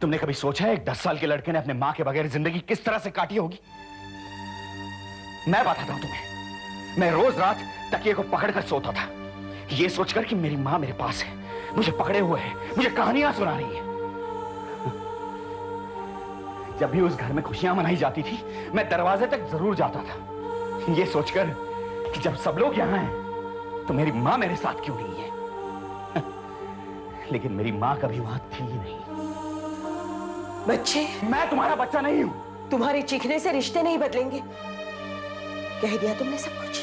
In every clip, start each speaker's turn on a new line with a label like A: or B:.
A: तुमने कभी सोचा है एक 10 साल के लड़के ने अपने मां के बगैर जिंदगी किस तरह से काटी होगी? मैं बताता हूं तुम्हें। मैं रोज रात तकिए को पकड़कर सोता था, ये सोचकर कि मेरी मां मेरे पास है, मुझे पकड़े हुए है, मुझे कहानियां सुना रही है। जब भी उस घर में खुशियां मनाई जाती थी, मैं दरवाजे तक जरूर जाता था, ये सोचकर कि जब सब लोग यहां हैं, तो मेरी मां मेरे साथ क्यों नहीं है? लेकिन मेरी मां कभी वहां थी ही नहीं।
B: बच्चे,
A: मैं तुम्हारा बच्चा नहीं हूं।
B: तुम्हारे चीखने से रिश्ते नहीं बदलेंगे। कह दिया तुमने सब कुछ,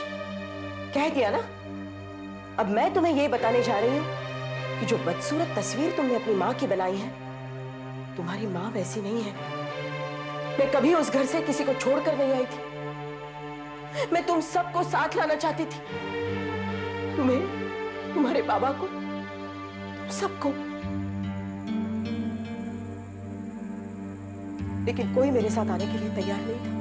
B: कह दिया ना। अब मैं तुम्हें यह बताने जा रही हूं कि जो बदसूरत तस्वीर तुमने अपनी मां की बनाई है, तुम्हारी मां वैसी नहीं है। मैं कभी उस घर से किसी को छोड़कर नहीं आई थी। मैं तुम सबको साथ लाना चाहती थी, तुम्हें, तुम्हारे बाबा को, तुम सबको। लेकिन कोई मेरे साथ आने के लिए तैयार नहीं था।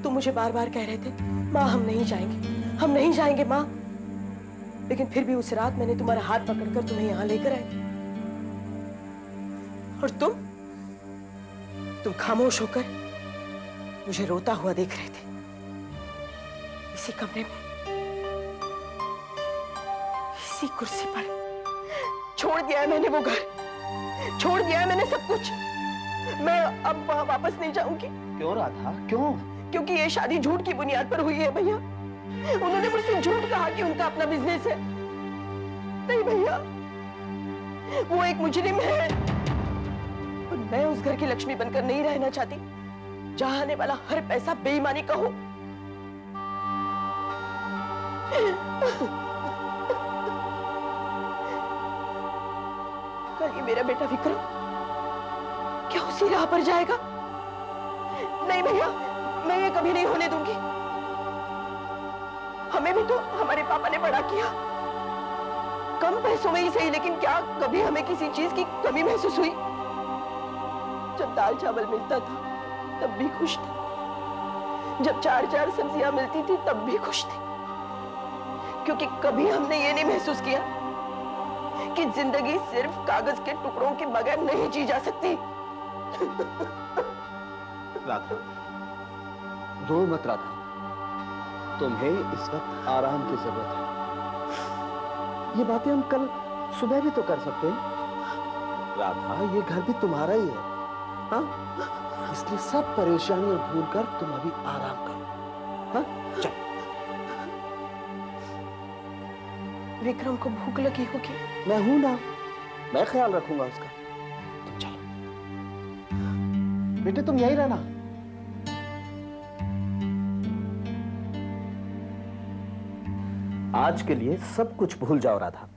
B: तुम मुझे बार बार कह रहे थे, मां हम नहीं जाएंगे, हम नहीं जाएंगे मां। लेकिन फिर भी उस रात मैंने तुम्हारा हाथ पकड़कर तुम्हें यहां लेकर आई, और तुम खामोश होकर मुझे रोता हुआ देख रहे थे इसी कमरे में, इसी कुर्सी पर। छोड़ दिया है मैंने वो घर, छोड़ दिया है मैंने सब कुछ। मैं अब वहां वापस नहीं जाऊंगी।
A: क्यों राधा, क्यों?
B: क्योंकि ये शादी झूठ की बुनियाद पर हुई है भैया। उन्होंने मुझसे झूठ कहा कि उनका अपना बिजनेस है। नहीं भैया, वो एक मुजरिम है, और मैं उस घर की लक्ष्मी बनकर नहीं रहना चाहती जहां आने वाला हर पैसा बेईमानी का हो। कल ये मेरा बेटा विक्रम क्या उसी राह पर जाएगा? नहीं भैया, मैं ये कभी नहीं होने दूंगी। हमें भी तो हमारे पापा ने बड़ा किया, कम पैसों में ही सही, लेकिन क्या कभी हमें किसी चीज की कमी महसूस हुई? जब दाल चावल मिलता था तब भी खुश थे, जब 4-4 सब्जियां मिलती थी तब भी खुश थे, क्योंकि कभी हमने ये नहीं महसूस किया कि जिंदगी सिर्फ कागज के टुकड़ों के बगैर नहीं जी जा सकती।
C: राधा, रो मत राधा, तुम्हें इस वक्त आराम की जरूरत है। ये बातें हम कल सुबह भी तो कर सकते हैं। राधा, ये घर भी तुम्हारा ही है, हाँ? इसलिए सब परेशानियां भूलकर तुम अभी आराम करो, हाँ? चलो।
B: विक्रम को भूख लगी होगी।
C: मैं हूं ना, मैं ख्याल रखूंगा उसका। तुम चलो बेटे, तुम यहीं रहना। आज के लिए सब कुछ भूल जाओ राधा।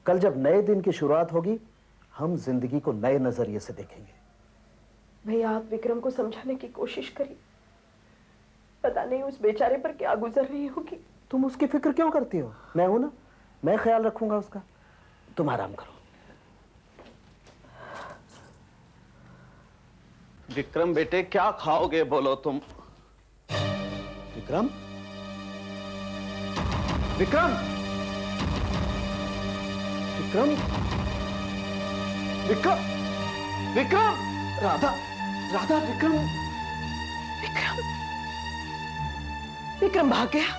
C: कल जब नए दिन की शुरुआत होगी, हम जिंदगी को नए नजरिए से देखेंगे।
B: भैया, आप विक्रम को समझाने की कोशिश करिए। पता नहीं उस बेचारे पर क्या गुजर रही होगी।
C: तुम उसकी फिक्र क्यों करती हो? मैं हूं ना, मैं ख्याल रखूंगा उसका। तुम आराम करो।
D: विक्रम बेटे, क्या खाओगे बोलो तुम?
C: विक्रम, विक्रम, विक्रम, विक्रम, विक्रम, राधा, राधा, विक्रम,
B: विक्रम, विक्रम भाग गया।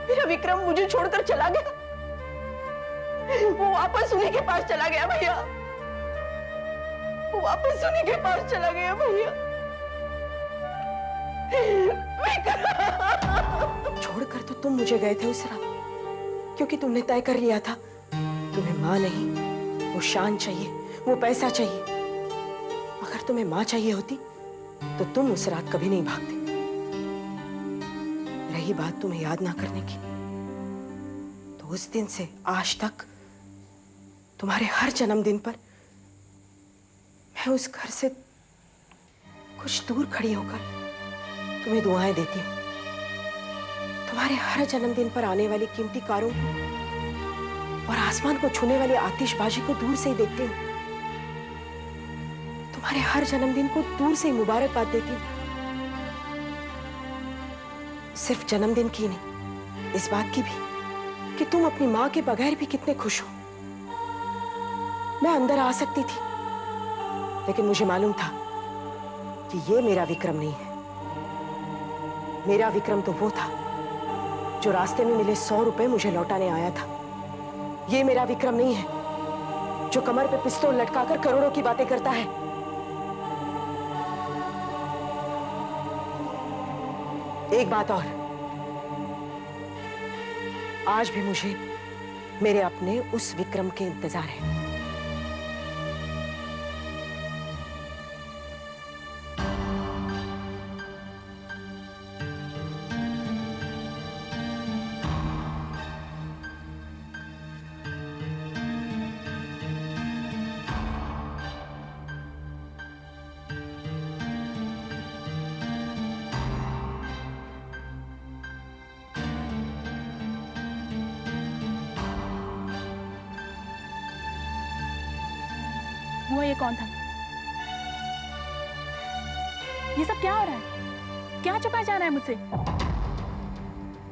B: मेरा विक्रम मुझे छोड़कर चला गया। वो वापस उन्हीं के पास चला गया भैया, वो वापस उन्हीं के पास चला गया भैया। छोड़कर तो तुम मुझे गए थे उस रात, क्योंकि तुमने तय कर लिया था तुम्हें मां नहीं, वो शान चाहिए, वो पैसा चाहिए। अगर तुम्हें मां चाहिए होती तो तुम उस रात कभी नहीं भागते। रही बात तुम्हें याद ना करने की, तो उस दिन से आज तक तुम्हारे हर जन्मदिन पर मैं उस घर से कुछ दूर खड़ी होकर तुम्हें दुआएं देती हूँ। तुम्हारे हर जन्मदिन पर आने वाली कीमती कारों को और आसमान को छूने वाली आतिशबाजी को दूर से ही देखती हूँ। तुम्हारे हर जन्मदिन को दूर से ही मुबारकबाद देती हूँ। सिर्फ जन्मदिन की नहीं, इस बात की भी कि तुम अपनी मां के बगैर भी कितने खुश हो। मैं अंदर आ सकती थी, लेकिन मुझे मालूम था कि ये मेरा विक्रम नहीं है। मेरा विक्रम तो वो था जो रास्ते में मिले 100 रुपए मुझे लौटाने आया था। ये मेरा विक्रम नहीं है जो कमर पे पिस्तौल लटकाकर करोड़ों की बातें करता है। एक बात और, आज भी मुझे मेरे अपने उस विक्रम के इंतजार है।
E: वो ये कौन था? ये सब क्या हो रहा है? क्या छुपाया जा रहा है मुझसे?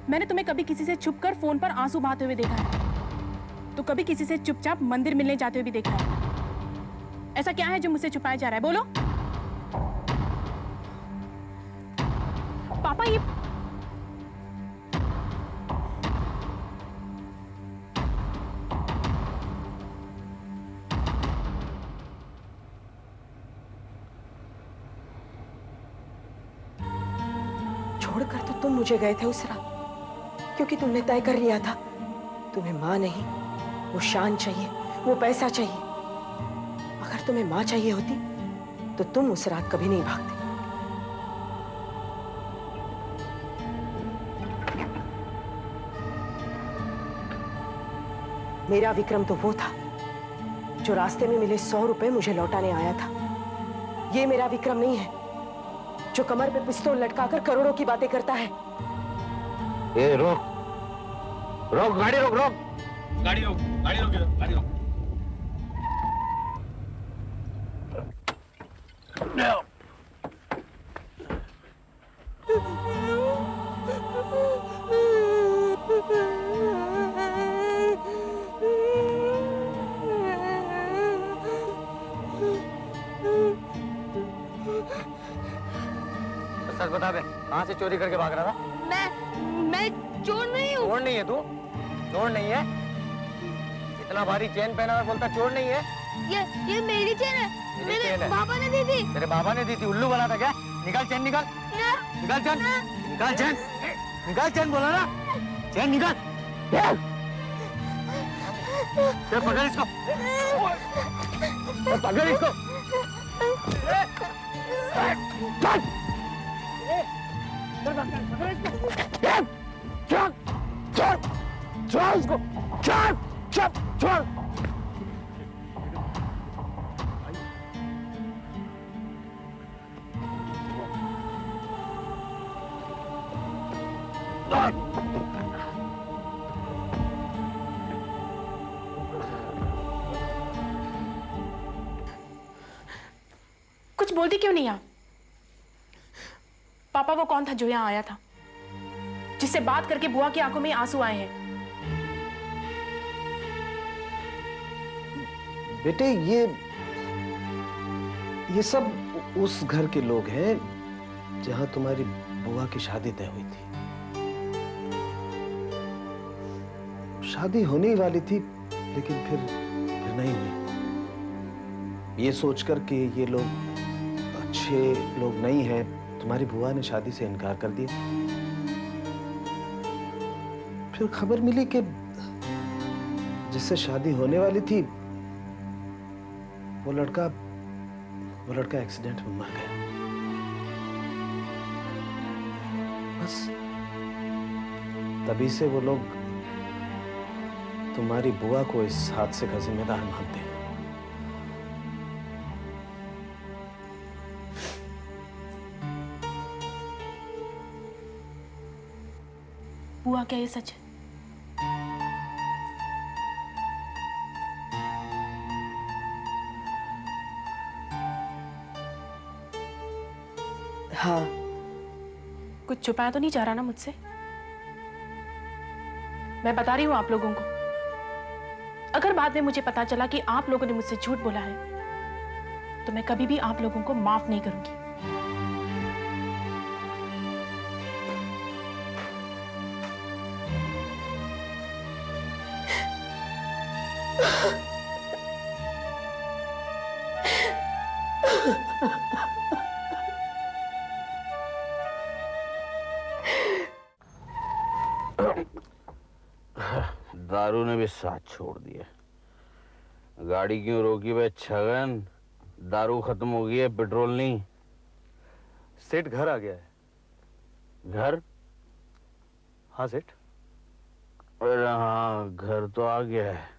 E: मैंने तुम्हें कभी किसी से छुपकर फोन पर आंसू बहाते हुए देखा है, तो कभी किसी से चुपचाप मंदिर मिलने जाते हुए भी देखा है। ऐसा क्या है जो मुझसे छुपाया जा रहा है? बोलो। पापा, ये
B: छोड़कर तो तुम मुझे गए थे उस रात, क्योंकि तुमने तय कर लिया था तुम्हें मां नहीं, वो शान चाहिए, वो पैसा चाहिए। अगर तुम्हें मां चाहिए होती तो तुम उस रात कभी नहीं भागते। मेरा विक्रम तो वो था जो रास्ते में मिले 100 रुपए मुझे लौटाने आया था। ये मेरा विक्रम नहीं है जो कमर पे पिस्तौल लटकाकर करोड़ों की बातें करता है।
C: ए रोक रोक, गाड़ी रोक रोक,
F: गाड़ी रोक, गाड़ी रोक, गाड़ी रोक।
C: सच बता बे, कहाँ से चोरी करके भाग रहा था?
E: मैं चोर नहीं हूँ।
C: चोर नहीं है तू? चोर नहीं है? इतना भारी चेन पहना और बोलता चोर नहीं है?
E: ये मेरी चेन है।
C: मेरी चेन है?
E: पापा ने दी थी।
C: तेरे बाबा ने दी थी? उल्लू बना था क्या? निकाल चेन, निकाल निकाल चेन, निकाल चेन, निकाल चेन, बोला ना, चेन निकाल। चल पकड़ इसको, पकड़ इसको।
E: कुछ बोलती क्यों नहीं आप? पापा, वो कौन था जो यहाँ आया था, जिससे बात करके बुआ की आंखों में आंसू आए हैं?
C: बेटे, ये सब उस घर के लोग हैं जहां तुम्हारी बुआ की शादी तय हुई थी। शादी होने ही वाली थी, लेकिन फिर नहीं हुई। ये सोचकर कि ये लोग अच्छे लोग नहीं हैं, तुम्हारी बुआ ने शादी से इनकार कर दिया। फिर खबर मिली कि जिससे शादी होने वाली थी वो लड़का एक्सीडेंट में मर गया। बस तभी से वो लोग तुम्हारी बुआ को इस हादसे का जिम्मेदार मानते हैं।
E: बुआ, क्या ये सच है?
B: हाँ।
E: कुछ छुपाया तो नहीं जा रहा ना मुझसे? मैं बता रही हूं आप लोगों को, अगर बाद में मुझे पता चला कि आप लोगों ने मुझसे झूठ बोला है, तो मैं कभी भी आप लोगों को माफ नहीं करूंगी।
G: दारू ने भी साथ छोड़ दिया। गाड़ी क्यों रोकी बे छगन? दारू खत्म हो गई है, पेट्रोल नहीं।
C: सेठ घर आ गया है।
G: घर?
C: हाँ सेठ।
G: अरे हाँ, घर तो आ गया है।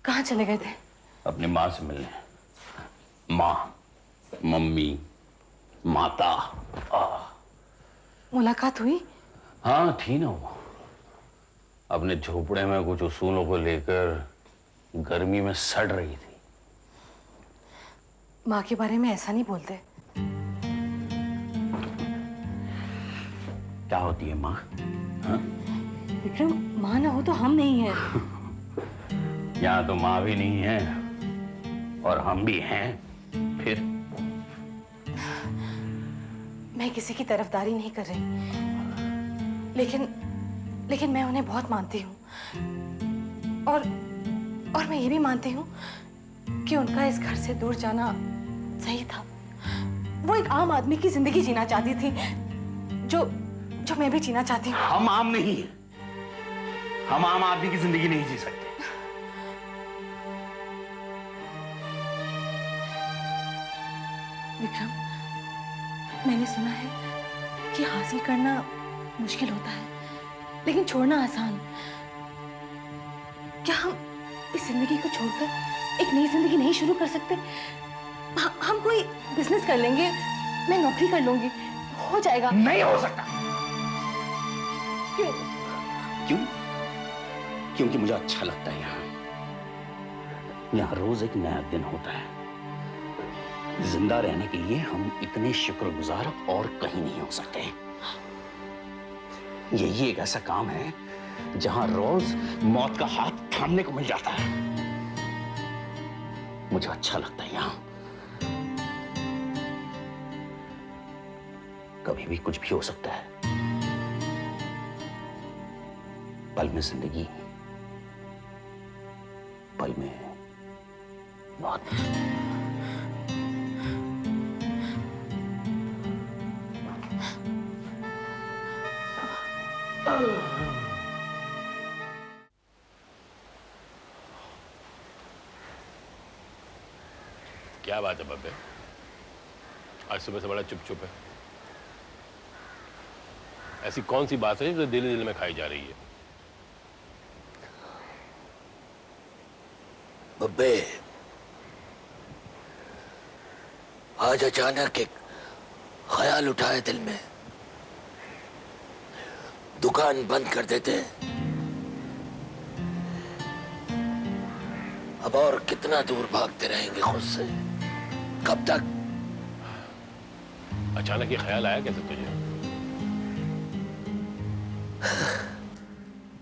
B: कहाँ चले गए थे?
G: अपनी माँ से मिलने। माँ, मम्मी, माता।
B: मुलाकात हुई?
G: हाँ थी ना वो। अपने झोपड़े में कुछ उसूलों को लेकर गर्मी में सड़ रही थी।
B: माँ के बारे में ऐसा नहीं बोलते।
G: क्या होती है माँ? हाँ?
B: विक्रम, माँ ना हो तो हम नहीं हैं।
G: यहाँ तो माँ भी नहीं है और हम भी हैं। फिर
B: मैं किसी की तरफदारी नहीं कर रही, लेकिन मैं उन्हें बहुत मानती हूँ। और मैं ये भी मानती हूँ कि उनका इस घर से दूर जाना सही था। वो एक आम आदमी की जिंदगी जीना चाहती थी, जो मैं भी जीना चाहती हूँ।
G: हम आम नहीं हैं। हम आम आदमी की जिंदगी नहीं जी सकते।
B: विक्रम, मैंने सुना है कि हासिल करना मुश्किल होता है, लेकिन छोड़ना आसान। क्या हम इस जिंदगी को छोड़कर एक नई जिंदगी नहीं शुरू कर सकते? हम कोई बिजनेस कर लेंगे, मैं नौकरी कर लूंगी, हो जाएगा।
G: नहीं हो सकता।
B: क्यों?
G: क्यों? क्योंकि मुझे अच्छा लगता है यहाँ रोज एक नया दिन होता है। जिंदा रहने के लिए हम इतने शुक्रगुजार और कहीं नहीं हो सकते। यही एक ऐसा काम है जहां रोज मौत का हाथ थामने को मिल जाता है। मुझे अच्छा लगता है यहां। कभी भी कुछ भी हो सकता है। पल में जिंदगी, पल में मौत।
F: क्या बात है बब्बे? आज सुबह से बड़ा चुप चुप है। ऐसी कौन सी बात है जो दिल दिल में खाई जा रही है?
H: बब्बे, आज अचानक एक ख्याल उठा है दिल में। दुकान बंद कर देते हैं। अब और कितना दूर भागते रहेंगे खुद से? कब तक?
F: अचानक ये ख्याल आया कैसे तुझे?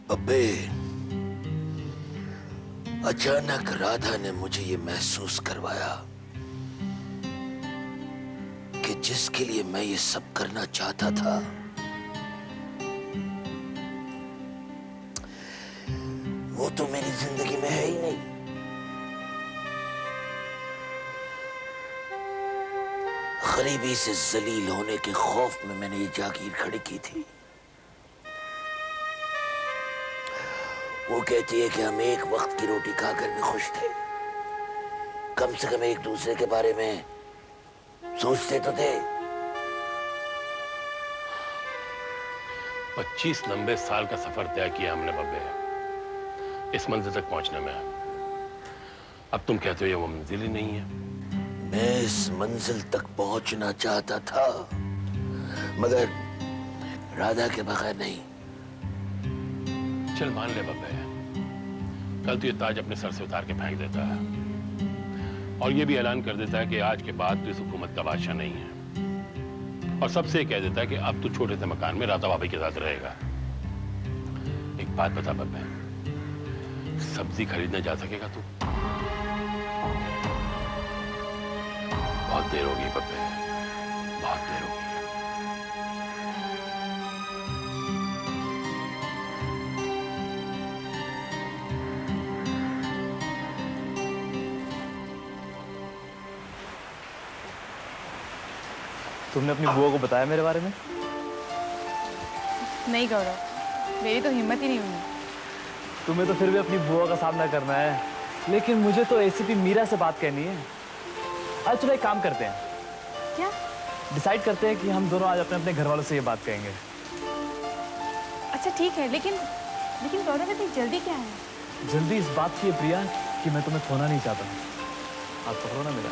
H: बब्बे, अचानक राधा ने मुझे ये महसूस करवाया कि जिसके लिए मैं ये सब करना चाहता था, वो तो मेरी जिंदगी में है ही नहीं। गरीबी से जलील होने के खौफ में मैंने ये जागीर खड़ी की थी। वो कहती है कि हम एक वक्त की रोटी खाकर भी खुश थे। कम से कम एक दूसरे के बारे में सोचते तो थे।
F: 25 लंबे साल का सफर तय किया हमने बब्बे, इस मंजिल तक पहुंचने में। अब तुम कहते हो ये वो मंजिल ही नहीं है।
H: मैं इस मंजिल तक पहुंचना चाहता था, मगर राधा के बगैर नहीं।
F: चल मान ले बब्बे, कल तो ये ताज अपने सर से उतार के फेंक देता है और ये भी ऐलान कर देता है कि आज के बाद तो इस हुकूमत का बादशाह नहीं है, और सबसे कह देता है कि अब तू छोटे से मकान में राधा भाभी के साथ रहेगा। एक बात बता बब्बे, सब्जी खरीदने जा सकेगा तू? बहुत देर होगी बब्बे, बहुत देर होगी।
I: तुमने अपनी बुआ को बताया मेरे बारे में?
E: नहीं गौरव, मेरी तो हिम्मत ही नहीं हुई।
I: तुम्हें तो फिर भी अपनी बुआ का सामना करना है, लेकिन मुझे तो एसीपी मीरा से बात करनी है। आज चलो एक काम करते हैं,
E: क्या?
I: डिसाइड करते हैं कि हम दोनों आज अपने अपने घर वालों से ये बात कहेंगे।
E: अच्छा ठीक है, लेकिन गौरव इतनी जल्दी क्या है?
I: जल्दी इस बात की है प्रिया कि मैं तुम्हें खोना नहीं चाहता। आप पकड़ो ना मेरा।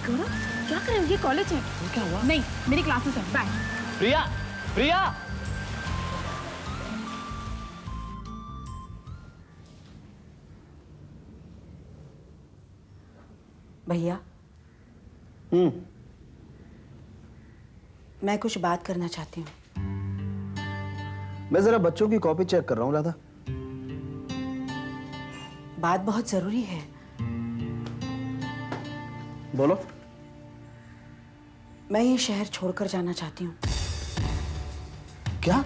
E: गौरव क्या कर रहे हो? ये कॉलेज है।
I: तो क्या हुआ?
E: नहीं, मेरी क्लासेस है। बाय।
I: प्रिया, प्रिया!
B: भैया, मैं कुछ बात करना चाहती हूँ।
C: मैं जरा बच्चों की कॉपी चेक कर रहा हूँ राधा।
B: बात बहुत जरूरी है।
C: बोलो।
B: मैं ये शहर छोड़कर जाना चाहती हूँ।
C: क्या?